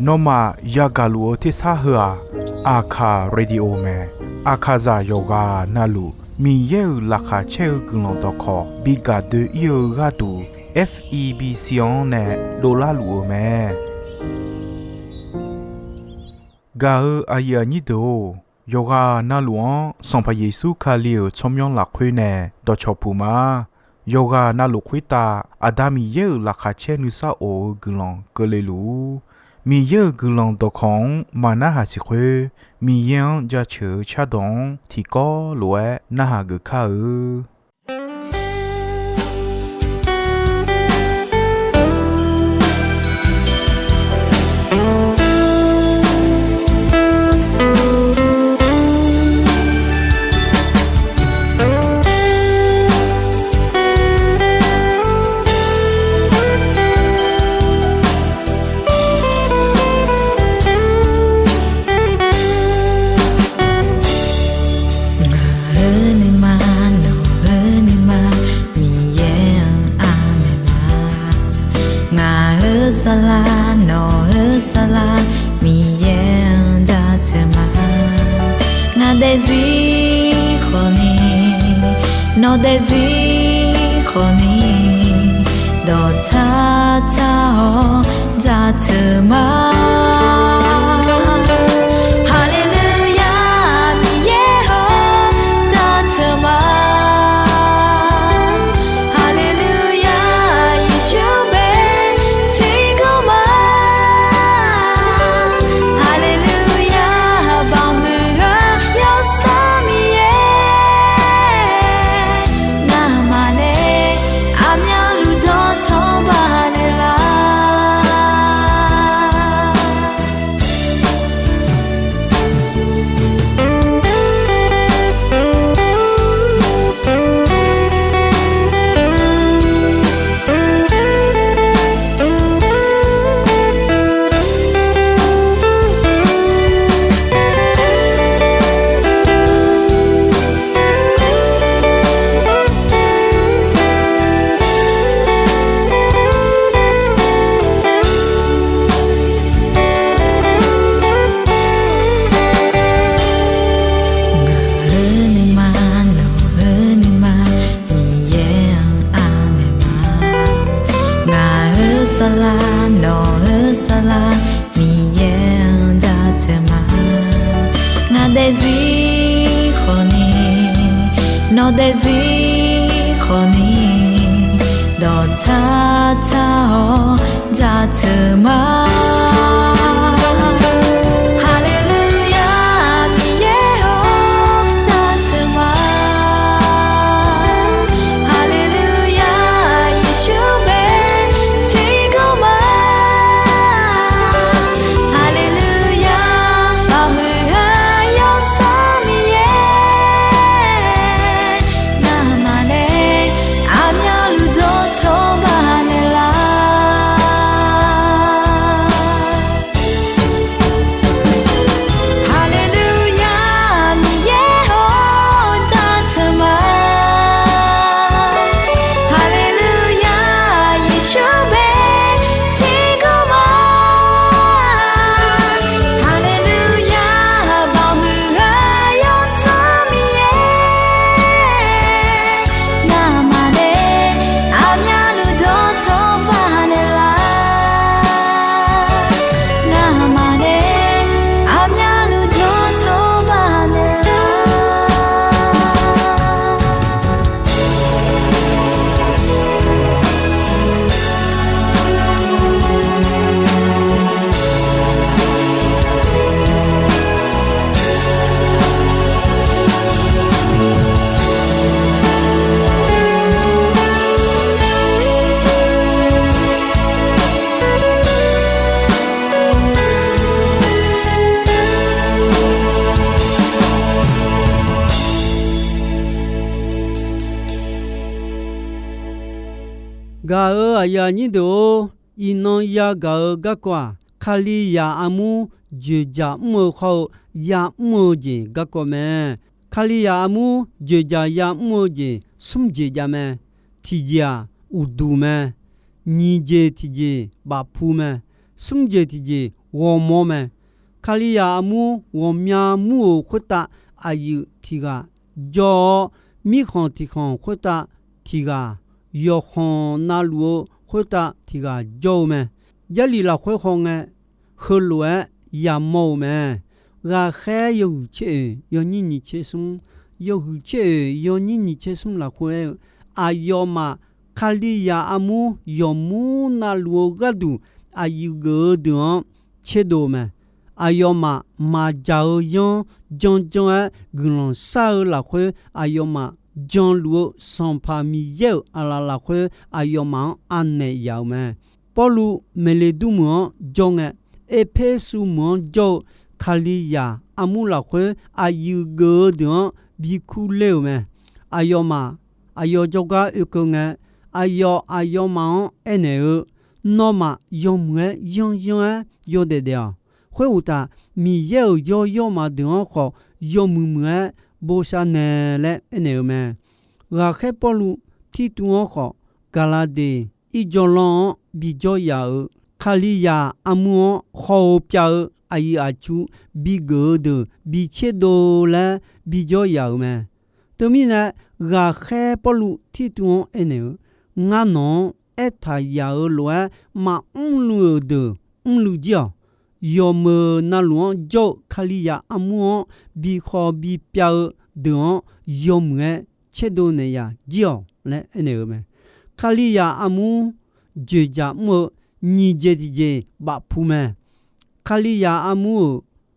နောမယာဂလူအတိစာဟာအာခာရေဒီယိုမဲအခါဇာယောဂာနာလူမီယေလာခါချေကုလုံတော့ခေါ်ဘီဂါဒီယောဂါတူ FEB စီယွန်နဲ့ဒေါ်လာလူမဲဂါအာယာနီဒိုယောဂာနာလူန်စံဖယေစုခါလီယချုံယွန်လာခွေနဲ့တော့ချပူမာယောဂာနာလူခွေတာအဒါမီယေလာခါချေနုစာအိုဂလုံကလေလူမီယေဂလုံတော့ခေါင်မနာဟာစီခွေမီယန်ကြချေချဒုံတီကောလွဲနာဟာဂခါno de zi khoni do cha cha ho ja chma hallelujah mi ye ho ja chma hallelujah yeshu be chi ko ma hallelujah ba mu ha yo sa mi ye no de zi khoni do cha cha ho ja chma ga aya ni do inon ya ga ga kwa khali ya amu je ja mo kho ya mo je ga ko me khali ya amu je ja ya mo je sum je ja me ti ja u du me ညီကျေတီကျေဘာဖူးမဲစုံကျေတီကျေဝေါ်မောမဲခလီယာအမှုဝေါ်မြာမှုခွတ်တာအာယူတီကဂျောမိခွန်တီခွန်ခွတ်တာတီကယောခွန်နာလူခွတ်တာတီကဂျောမဲဂျလီလာခွဲခွန်ငဲခလွဲယာမောမဲရာခဲယုချေယောညညချေဆုံယောဟုချေယောညညချေဆုံလာခွဲအာယောမာခလီယာအမှုယောမူနာလူဂဒူအာယူဂဒွန်ချေဒိုမဲအာယောမာမာဂျာယောဂျွန်ဂျွန်ဂလွန်ဆာလာခွဲအာယောမာဂျွန်လူဆွန်ဖာမီယေအလာလာခွဲအာယောမာအန်နေယောမဲပေါ်လူမေလေဒူမောဂျုံငဲအဖေဆူမောဂျောခလီယာအမှုလာခွဲအာယူဂဒွန်ဘီခုလေမဲအာယောမာအာယောဂျောကဥကငဲအာယောမောင်အနေနောမယုံငဲယုံယောတဲ့တဲ့ခွဲဥတာမီယောမာဒွန်ခေါ်ယုံမှုငဲဘောရှာနဲလဲအနေမဲရာခဲပေါ်လူတီတူခေါ်ဂလာဒေအီဂျောလွန်ဘီဂျောယာခလီယာအမှုခေါ်ပြအာယီအချူဘီဂဒဘီချေဒိုလဲဘီဂျောယာမဲတမီနာရာခဲပေါ်လူတီတူအနေငါနောအထာယာလွဲမအုံလူဒအုံလူကြောယောမနာလွန်ဂျောခလီယာအမှုဘီခေါ်ဘီပြောဒွန်ယောမငဲချေဒိုနေယာကြောလဲအနေမဲခလီယာအမှုဂျေဂျာမညီဂျေတီဂျေဘဖူမဲခလီယာအမှု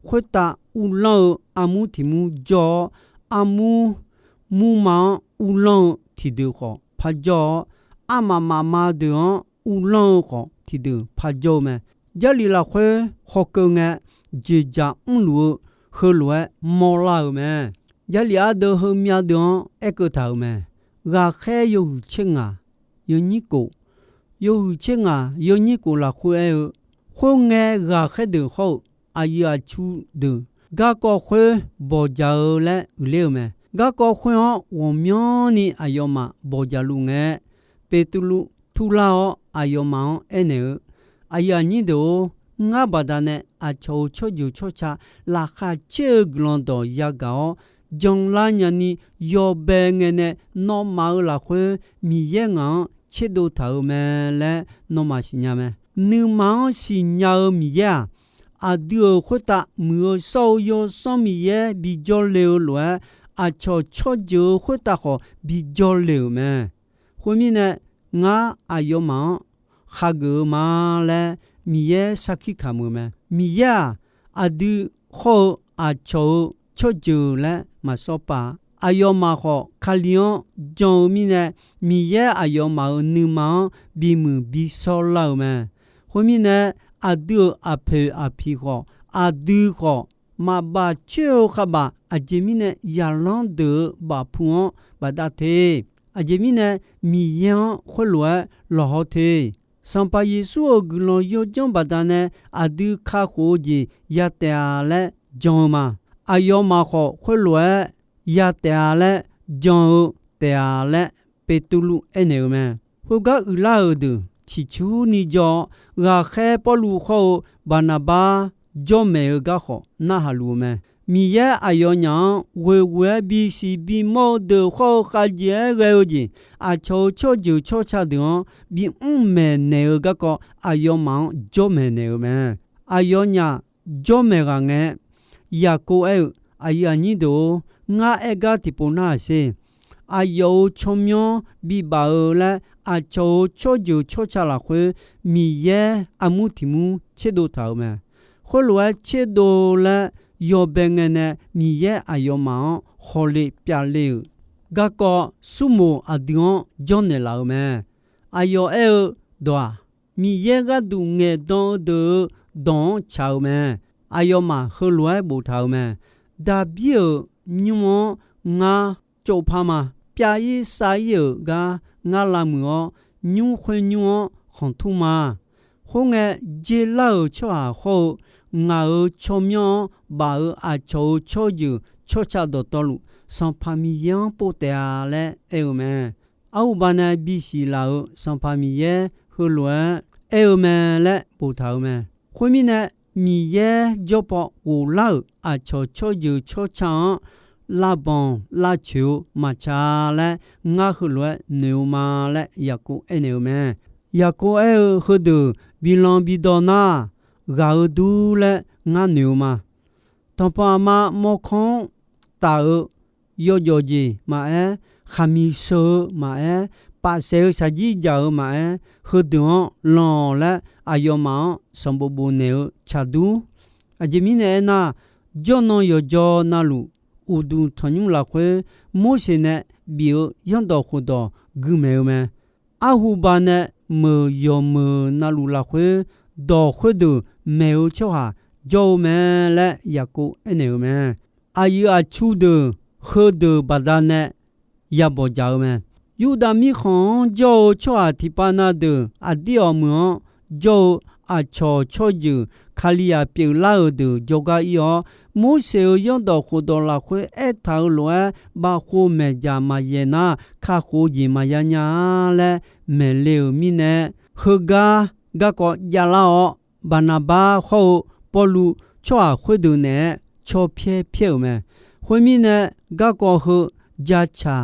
ခွတ်တာဦးလောအမှုတီမူဂျောအမှုမူမောင်ဦးလောတီဒိုခေါ်ဖာဂျောအမမဒွန်ဦးလောခေါ်တီဒိုဖာဂျောမဲဂျလီလာခွဲခေါကငဲဂျေဂျာအုံလူခလွဲမောလာမဲဂျလီအဒဟမြဒွန်အကထာမဲရာခဲယုချင်းငါယညီကိုယုချင်းငါယညီကိုလာခွဲခုံငဲရာခဲဒဟုတ်အာယာချူဒဂါကောခွဲဘောဂျာလဲလေမဲဂါကောခွဲဝမျောနီအယောမဘောဂျာလူငဲပေတူလူထူလာအယောမောင်အနေအာယာညီဒိုငါဘာဒနဲ့အချိုချောဂျူချောချာလာခါချေဂလွန်တော်ရကောဂျုံလာညာနီယောဘဲငဲနဲ့နောမာလာခွဲမီရဲ့ငေါချေဒိုထောက်မဲလဲနောမရှိညာမဲနူမောင်စီညာမီယာအဒူခွတာမူဆောယောဆောမီရဲ့ဘီဂျောလေလွဲအချိုချောဂျူခွတာခေါ်ဘီဂျောလေမဲခွမီနဲ့ငါအယောမောင်ခါဂမာလဲမီရဲ့စခိခမှုမဲမီယာအဒူခေါ်အချိုချောဂျူလဲမစောပါအယောမာခေါ်ခလီယွန်ဂျုံမီနဲ့မီရဲ့အယောမာနူမောင်ဘီမူဘီဆောလောက်မဲခွမီနဲ့အဒူအဖေအဖီခေါ်အဒူခေါ်မဘာချေခဘာအဂျမီနဲ့ယာလွန်ဒဘာဖူဘာဒတေအဂျမီနဲ့မီယန်ခွလွဲလောဟတေစံပါယေစုဂလွန်ယောဂျွန်ဘာဒနဲ့အဒူခါခိုဂျီယတဲလဲဂျုံမာအယောမာခေါ်ခွလွဲယတဲလဲဂျုံတဲလဲပေတူလူအနေမဲဟိုကဥလာဒူချီချူနီဂျောရာခဲပလူခေါ်ဘာနာဘာဂျောမေဂါခေါ်နာဟာလူမဲမီရဲ့အယောညာဝေဝဲဘီစီဘီမောဒခေါ်ခါဂျဲရဲဂျီအချိုချိုဂျူချိုချဒွန်ဘီအုံမဲနေဂါကောအယောမောင်ဂျောမေနေမဲအယောညာဂျောမေဂါငဲယာကိုအဲအယာနီဒိုငါအဂါတီပိုနာစေအယောချုံမျောဘီဘာလဲအချိုချိုဂျူချိုချလာခွေမီရဲ့အမှုတီမူချေဒိုထောက်မဲခေါ်လွဲချေဒိုလဲယောဘငနဲ့မီရဲ့အယောမောင်ခေါ်လေပြလေဂါကောဆုမိုအဒွန်ဂျွန်နေလာမဲအယောအဲဒွာမီရဲ့ကဒုငဲဒွန်ဒဒွန်ချောင်းမဲအယောမခေါ်လွဲဘူထောက်မဲဒါပြေညမောငါကျုပ်ဖာမပြာရီစာယေကငါလာမောညူခွညူခွန်ထူမာခုံငဲဂျေလောက်ချွာခိုငါချောမြောဘာအချိုချိုဂျူချောချဒတော်လူစံဖာမီယံပိုတဲလဲအဲမဲအောဘာနာဘီစီလာစံဖာမီယေဟ ဟလွဲအေမဲလက်ပူထောင်းမဲခွေးမီနဲ့မီရဲကြောပေါ့ကိုလောက်အချောချောယူချောချောလာဘွန်လာချူမချာလဲငါဟလွဲနေမာလဲယကုအနေမဲယကုအေဟဒူဘီလွန်ဘီဒေါနာဂါဒူလဲငါနေမာတပမာမောခွန်တာယောဂျိုဂျီမာခမီဆိုမာပါဆေစာဂျီဂျာမာဟဒွန်လွန်လဲအယောမောစံဘဘူနေချာဒူအဂျမီနေနာဂျွန်နိုယောဂျောနာလူဥဒူထညုလာခွေမိုးစင်နဲ့ဘီယန်တော်ခုတော်ဂူမဲမဲအဟုဘာနဲ့မေယောမနာလူလာခွေဒေါ်ခွေဒူမဲချောဟာဂျောမဲလက်ယကုအနေမဲအာယူအချူဒခေဒဘာဒနဲ့ယဘောဂျာမဲယူဒမီခွန်ဂျောချောအတိပနာဒအဒီအမောဂျောအချောချောဂျူခါလီယာပြေလာဒဂျောဂါယောမိုးစေယွန်တော်ခုတော်လာခွေအထောက်လွယ်ဘာခိုမဲဂျာမယေနာခါခိုဂျီမယညာလဲမဲလေမီနဲဟဂါဂါကောဂျာလာဘာနာဘာခိုပေါ်လူချွာခွေဒူနဲချောဖြဲဖြဲမဲခွေမီနဲဂါကောဟဂျာချာ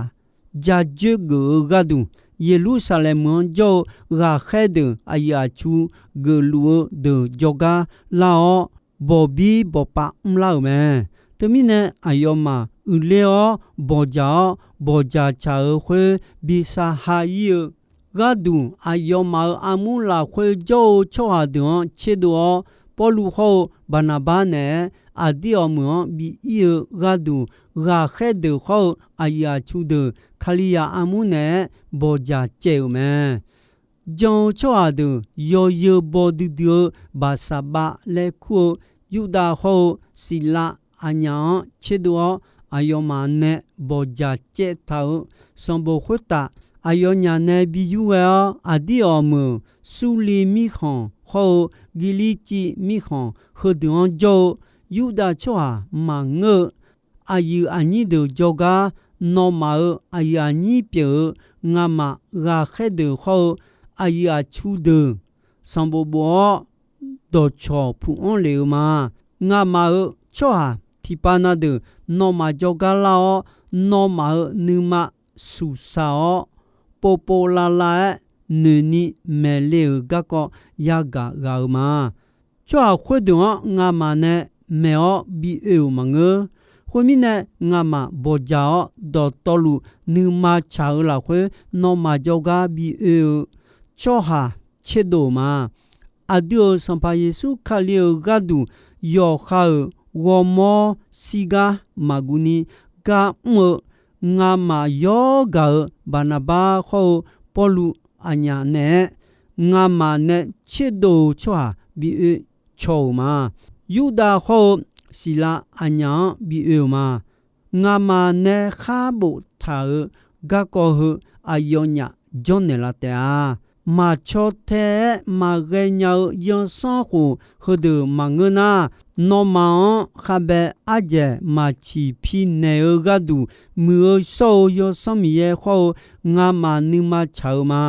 ဂျာဂျေဂဂါဒူယေလူဆာလမ်ဂျောဂါခဲဒအယာချူဂလူဒဂျောဂါလာဘော်ဘီဘောပါအမလောက်မဲတမီနဲ့အယောမာဥလေယောဘောဂျာချာခွေဘီဆာဟာယီဂါဒူအယောမာအမူလာခွေဂျောချောဟာဒွန်ချေဒောပေါ်လူခောဘာနာဘာနဲ့အဒီအမောဘီအီဂါဒူဂါခဲဒခောအယာချူဒခလီယာအမူနဲ့ဘောဂျာကျဲမဲဂျောချောဟာဒူယောယောဘောဒူဒဘာဆာဘာလေခုယူဒါဟောစီလာအညာချေဒောအယောမာနဲ့ဘောဂျာကျဲထောစံဘခွတာအယောညာနဲ့ဘီယူဝဲအဒီအမူဆူလီမီခွန်ဟောဂီလီချီမီခွန်ဟဒွန်ဂျောယူဒါချောမငေအယူအညီဒဂျောဂါနောမာအယာညီပြေငါမဂါခဲဒခောအယာချူဒစံဘဘောဒချောဖူအွန်လေမာငါမချောဟာတီပါနာဒနောမာဂျောဂါလာနောမာနုမဆူဆာပိုပိုလာလာနုနီမဲလေဂါကောယာဂါဂါမာချောခွေဒွန်ငါမနဲ့မဲောဘီအေမငေခွေမီနဲ့ငါမဘောဂျာဒေါ်တော်လူနုမချာလာခွေနောမာဂျောဂါဘီအေချောဟာချေဒိုမာအဒီယစံပါယေစုခလီဂါဒူယောခါဝမောစီဂါမဂူနီဂါမငါမယောဂါဘာနာဘာခောပေါ်လူအညာနဲ့ငါမနဲ့ချေဒိုချွာဘီအေချောမာယူဒါခောစီလာအညာဘီအေမာငါမနဲ့ခါဘူထာဂါကောဟအယောညာဂျွန်နေလာတဲမာချောတဲမာဂေညောယွန်ဆောခုဟဒမငနာနောမောခဘအဂျေမာချီဖီနေဂါဒူမီဆောယောဆမီယေခောငါမနိမချောမာ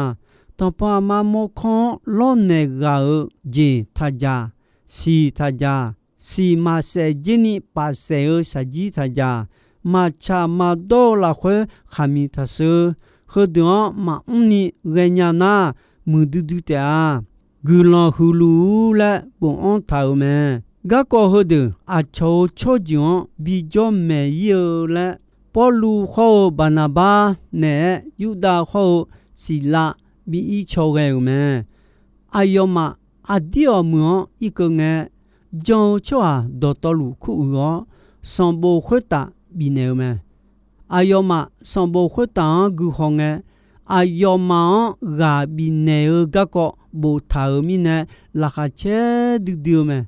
တပမာမောခွန်လောနေဂါဂျီထာဂျာစီထာဂျာစီမာဆေဂျီနီပါဆေဆာဂျီထာဂျာမာချာမာဒေါလာခွေခမီသဆဟဒွန်မာအုန်နီဂညာနာမူဒူဒူတာဂူလောဟူလူလာပွန်အွန်ထောင်မဲဂါကောဟဒအချောချောဂျွန်ဘီဂျောမဲယောလာပေါ်လူခောဘာနာဘာနဲ့ယူဒါခောစီလာဘီအီချောဂဲမဲအယောမအဒီအမောဤကငဲဂျောချွာဒေါ်တော်လူခုရောစံဘိုခွတ်တာဘီနေမဲအယောမစံဘိုခွတ်တာဂူခေါငဲအယောမဂါဘီနေဂါကောဘူထာမီနဲလာခချဲဒူဒူမဲ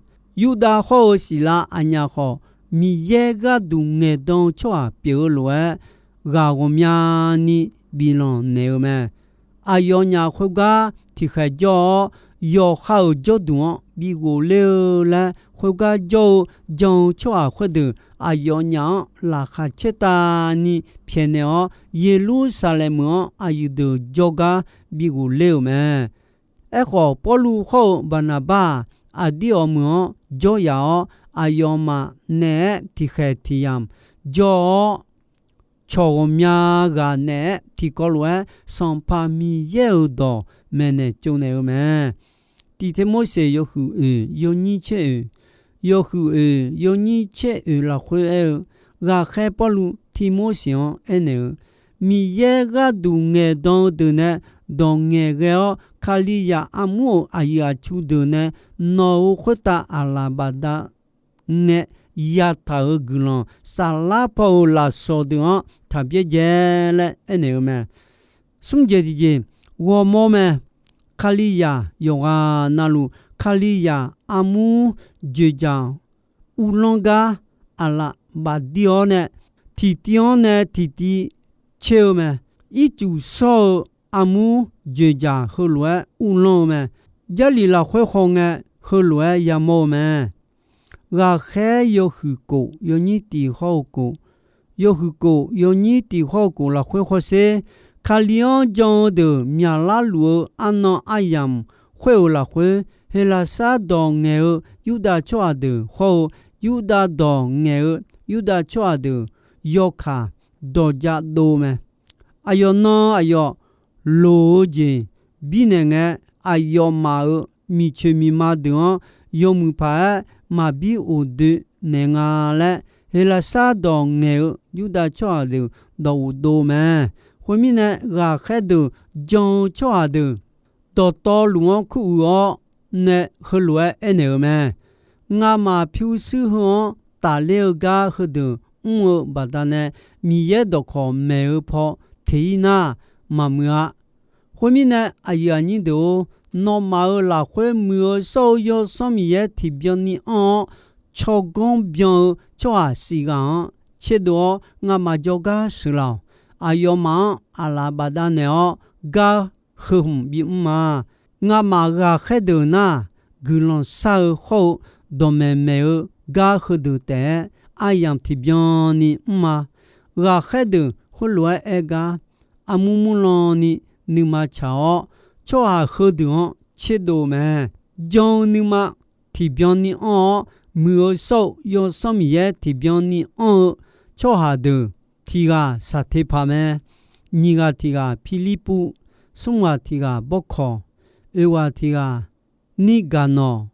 ယူဒါခောစီလာအညာခောမီယေဂါဒုငေတုံချွာပြေလွယ်ဂါဂုံမြာနီဘီလွန်နေမဲအယောညာခုကတိခကြောယောခောဂျောဒွန်ဘီကိုလေလာခုကကြောဂျုံချွာခွဒအယောညာလာခချက်တာနီဖြေနေယေလူဆာလမ်အယူဒဂျောဂါဘီကိုလေမဲ Echo Polu Ho Banaba Adiomo Joya Ayoma Ne Tichetiam Jo Chomya Gane Tikolwe Sampa Mi Yeudo Mene Joneume Titemose Yohu Yoni Che Yohu Yoni Che La Hue Ga Hepolu Timosion Ene Mi Yega Dunge Don Dune Donge Geo Kalia Amu Aya Chudune No Huta Alabada Ne Yata Gulon Salapo La Sodon Tabiejele Eneume Sumjedije Womome Kalia Yoga Nalu Kalia Amu Jeja Ulonga Ala Badione Titione Titi Cheume Itu So Amu Jeja Hulwe Ulome Jalila Huehonge Hulwe Yamome Rahe Yohuko Yoniti Hoko Yohuko Yoniti Hoko La Huehose Kalion John de Mialalu Ano Ayam Hue La Hue Helasa Dong Yuda Choade Ho Yuda Dong Yuda Choade Yoka Doja Dome Ayono Ayo Loje Binenge Ayo Mao Michemi Madon Yomupa Mabi Ode Nengale Helasa Dong Yuda Choade Do Dome Wemine Rahedo John Choade Doto Luon Kuo Ne Hulwe Eneume Ngama Piu Su Ta Leo Ga Hudu Badane Miye Doko Meupo Tina Mamua Wemine Ayani do No Mao La Hue Mu So Yo Somie Tibioni on Chogon Bion Choa Sigan Chedo Ngama Joga Sula Ayoma Alabadaneo Ga Hum Bima Ngama Ga Hedona Gulon Sao Ho Dome Meo Ga Hudute Ayam Tibioni Ma Ga Hedu Hulwe Ega Amumuloni Numa Chao Choa Hudun Chedo Me John Numa Tibioni on Mu So Yo Somie Tibioni on Choha de Tiga Satepame Niga Tiga Pilipu Sunga Tiga Boko Ewa Tiga Nigano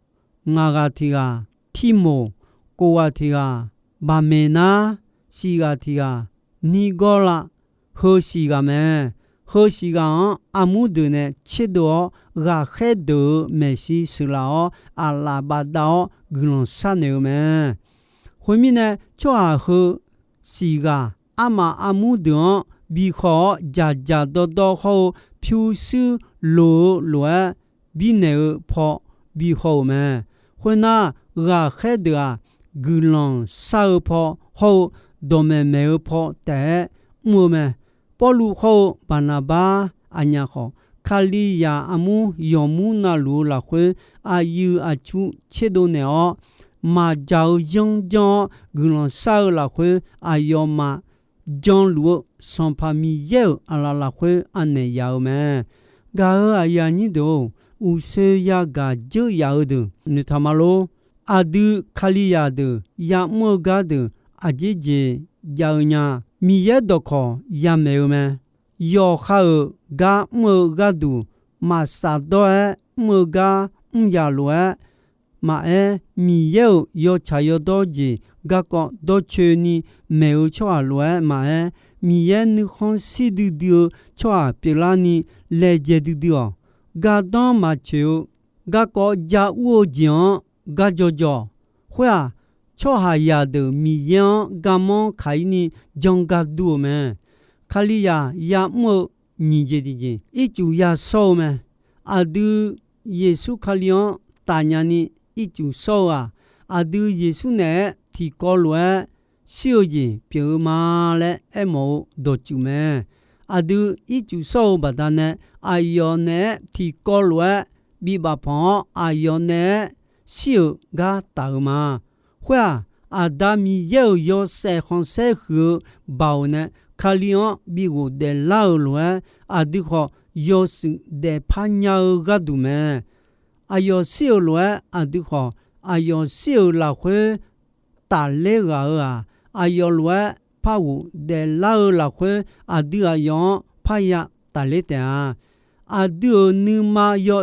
Ngaga Tiga Timo Kowa Tiga Bamena Siga Tiga Nigola Hosiga Me Hosiga Amudune Chedo Rahedo Messi Sulao Alabadao Glonsaneume Wemine Choa Ho Siga Ama Amudon Biko Jaja Dodo Ho Piu Su Lo Loe Bine Po Biho Me Wena Rahedra Gulon Sao Po Ho Dome Me Po Te Mume Polu Ho Banaba Anyaho Kali Ya Amu Yomu Nalu La Hue Ayu Achu Chedo Neo Ma Jiao Yong John Gulon Sao La Hue Ayoma John Luo Sampa Mi Yeo Ala La Hue Ane Yao Me Ga Ayani Do Use Ya Ga Jo Yao De Nutamalo Adu Kali Ya De Ya Mo Ga De Ajeje Yao Nya Mi Ye Doko Ya Meo Me Yo Hao Ga Mo Ga Du Ma Sa Do Mo Ga Ya Lo Ma Mi Yeo Yo Chayo Doji Ga Ko Do Che Ni Meo Choa Lo Ma Mi Ye Nu Hon Si Du Dio Choa Pilani Le Je Du Dio Ga Don Ma Cheo Ga Ko Ja Wo Jian Ga Jo Jo Hua Choha Ya De Mi Yan Ga Mon Kai Ni Jong Ga Du Me Kalia Ya Mo Ni Je Di Je Ichu Ya So Me Adu Yesu Kalion Tanyani Ichu So Adu Yesu Ne Ti Ko Lo Siu Ji Piu Ma Le Emo Do Chu Me Adu Ichu So Badane Ayone Ti Ko Lo Bi Ba Pon Ayone Siu Ga Ta Ma Hua Adami Yeo Yo Se Hon Se Hu Bao Ne Kalion Bi Go De Lao Lo Adu Ho ယောစတဲ့ဖညာကဒုမဲအယောစီလွယ်အဒုခောအယောစီလာခွေတာလေရာအယောလွယ်ဖာဝတဲ့လာလာခွေအဒုအယောဖာယတာလေတဲ့အဒုနုမာယော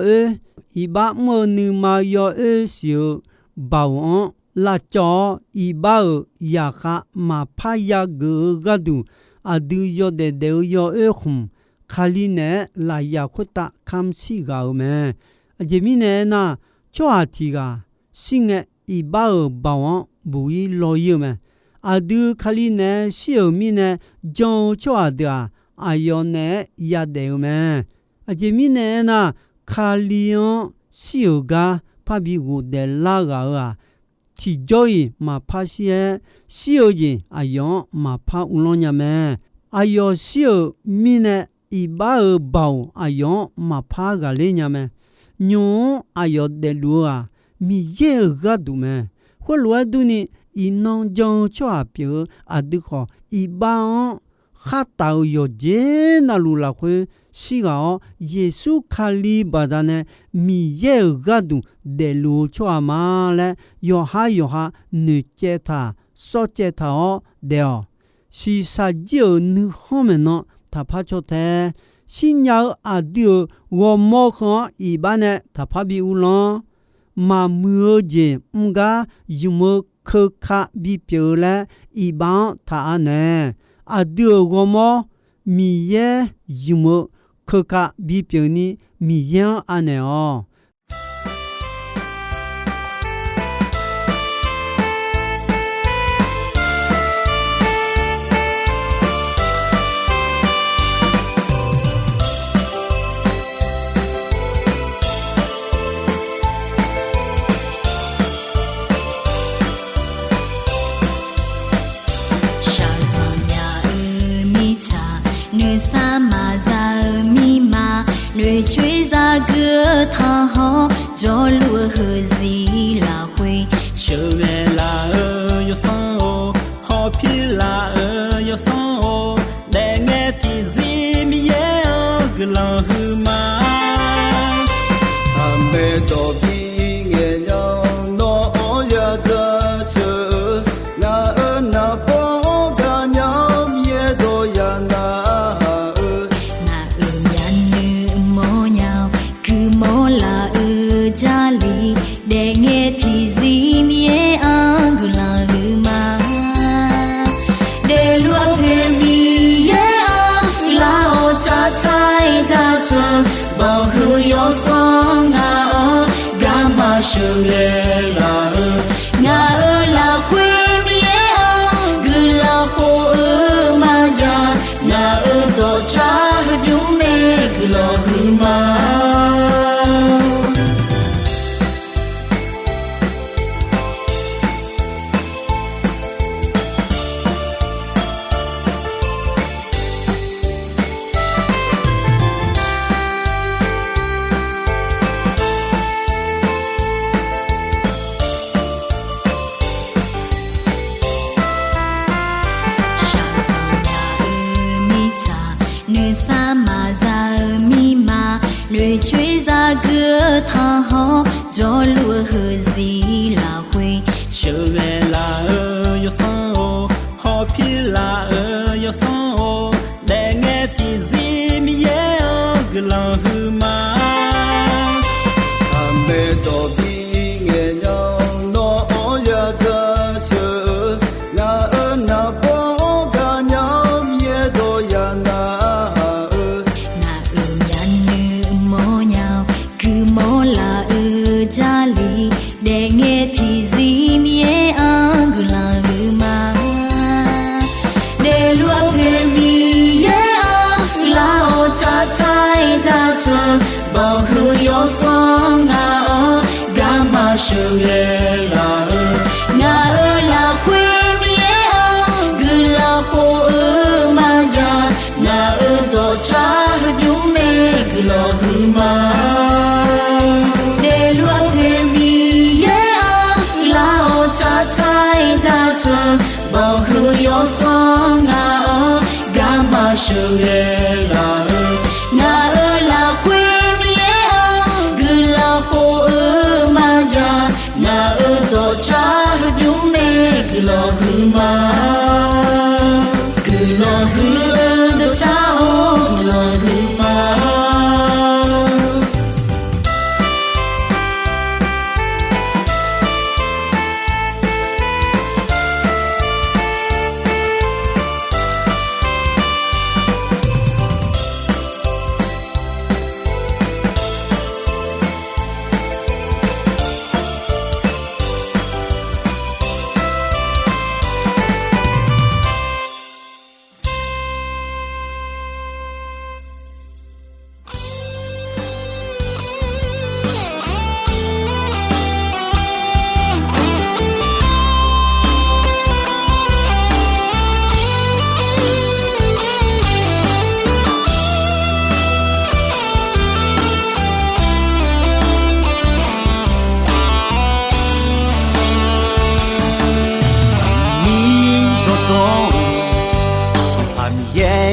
ဤဘာမောနုမာယောစီဘောင်းလာချောဤဘာယာခမာဖာယဂဂဒုအဒုယောတဲ့ဒေယောခုမ်ခါလီနဲ့လာယာခွတ်ခမ်စီဂါမဲအဂျမီနဲ့နာချွာတီကစင်ငဲဤဘာဘောင်းဘူီလောယမဲအဒုခါလီနဲ့ရှီယမီနဲ့ဂျုံချွာဒါအယောနဲ့ရတဲ့မဲအဂျမီနဲ့နာခါလီယွန်ရှီယဂါဖဘီကိုဒဲလာဂါချီဂျိုယမဖာရှီယရှီယဂျင်အယောမဖာဦးလောညမဲအယောရှီယမီနဲ့ဤဘာဘောင်အယောမဖာကလေးညမဲညွန်အယောဒဲလူအာမီယေဂဒုမဲခွလွယ်ဒုနိဤနောင်ကြောင့်ချွာပြေအဒုခောဤဘောင်ခတ်တောယောဂျေနလူလာခွေရှိကောယေစုခါလီဘာဒနဲ့မီယေဂဒုဒဲလူချွာမာလဲယောဟာနေကျဲတာစောကျဲတာဒဲရှိစာဂျိုနုဟမနော他怕出台，新谣阿丢我莫看一般的他怕比乌龙，马木姐唔噶有么可卡比表嘞一般他安呢，阿丢我莫米耶有么可卡比表呢米耶安呢哦。吹咋个汤好，着路和西拉回，手来拉有伤哦，好皮拉有伤哦，来爱的人咪也个老后嘛，还没到比眼阳诺呀这车，那包个娘也多呀那。家里的爱提子面安古拉鲁玛，的路偏米也安古拉哦cha cha cha cha，保护要双啊，干嘛手来啦？我拉回米也安古拉火嘛呀，我多cha就没古拉鲁玛。吹咋个汤好，着路和西拉回，手来拉有伤哦，好皮拉有伤哦，来爱的人咪也个老后嘛，还没到比眼阳诺呀这车，那包个娘也多呀那。家里的爱提子面安古拉鲁玛，的路偏米也安古拉哦cha cha cha cha，保护要双啊，干嘛手来啦？我拉回米也安古拉火嘛呀，我多cha就没古拉鲁玛。保护要双啊，干嘛手来啦？我 lo huma lo huma do chao lo huma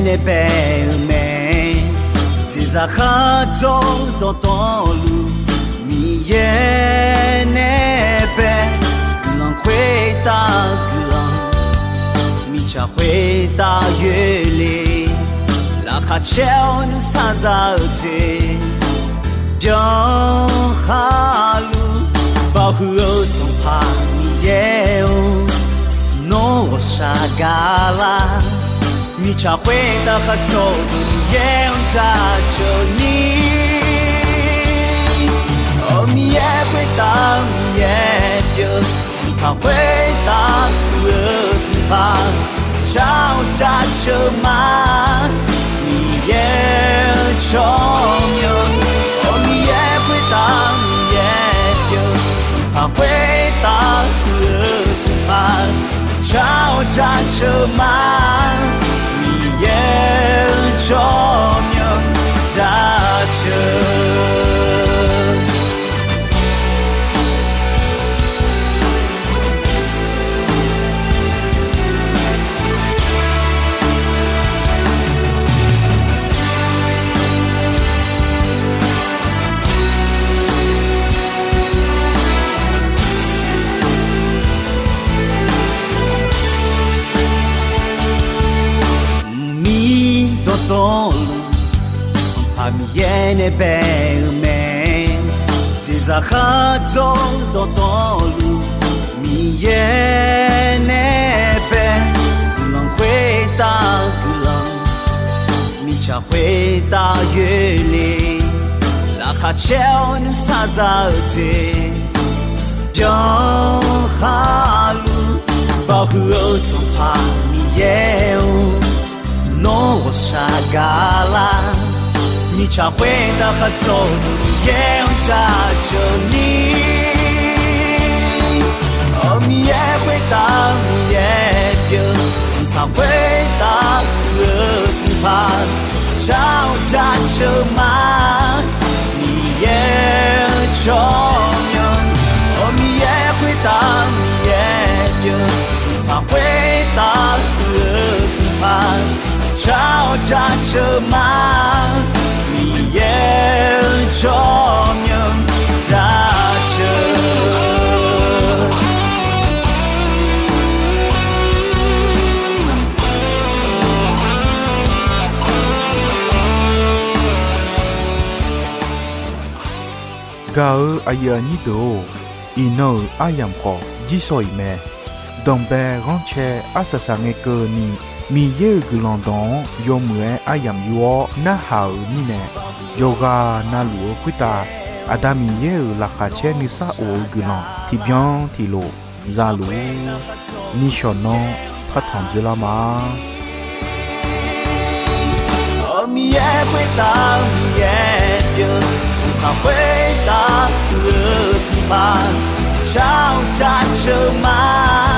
ne be me ti za kha zo do to lu mi ye ne be long kwe ta glang mi cha kwe ta yue le la kha cheo nu sa za che byong ha lu ba hu o song pa mi ye o no sha ga la mi cha kwe ta kha zo du ye on ta cho ni o mi ye kwe ta mi ye pyo si pa kwe ta si pa chao cha cho ma mi ye cho myo o mi ye kwe ta mi ye pyo si pa kwe ta si pa chao cha cho ma cho myung da cho mi ye ne be me ti za kha zo do to lu mi ye ne be long kwe ta long mi cha kwe ta yue le la kha cheo nu sa za che byong ha lu ba hu o so pa mi ye o no sha ga la mi cha kwe ta kha zo du ye on ta cho ni o mi ye kwe ta mi ye pyo si pa kwe ta si pa chao cha cho ma mi ye cho myon o mi ye kwe ta mi ye pyo si pa kwe ta si pa chao cha cho ma yeah, cho myung da cho gao aya ni do ino ayam kho ji soi me dong be ron che asasa nge ko ni mi ye gulon don yo mue ayam yo na hao ni ne yoga na lu kwita adami ye la kha che ni sa o gulon ti byon ti lo za lu ni shono phat thang je la ma o mi ye kwita mi ye pyo su pa kwita su pa chao cha cho ma